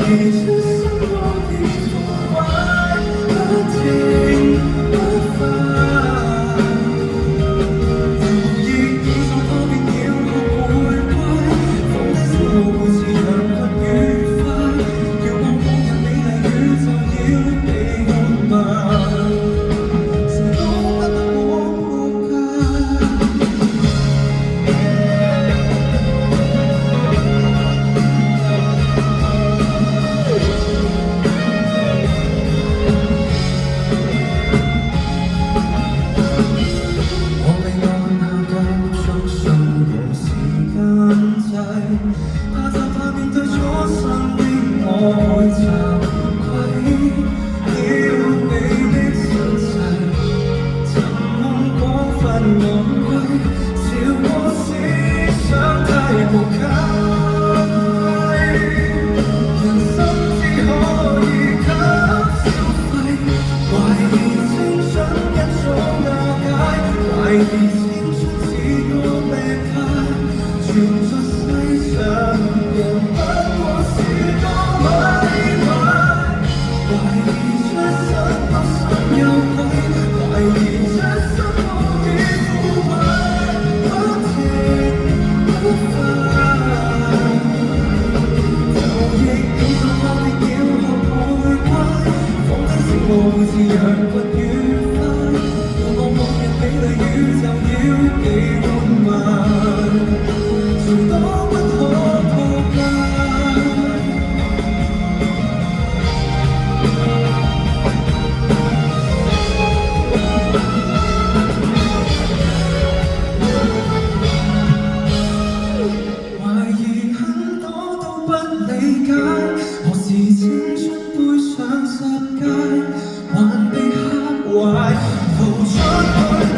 疑出生我已腐壞，不停不快。回憶已錯過便要學會歸，放低小我每次讓不愉快，遙望往日美麗宇宙要被活埋，誰都不得我無解。怕就怕面對初生的愛慚愧，要你的信誓，尋夢廣泛昂貴，笑我思想太無稽，人生只可以給消費，懷疑青春一早瓦解，懷疑青春是個病態，存在世上人不過是個謎題，懷疑出生不信有鬼，懷疑出生我已腐壞，不停不快，就亦已錯過別要學會歸，放低小我每次讓不愉快，遙望往日美麗宇宙要被活埋，誰都不可破解。懷疑很多都不理解，何時青春背上十誡，還被嚇壞，逃出去。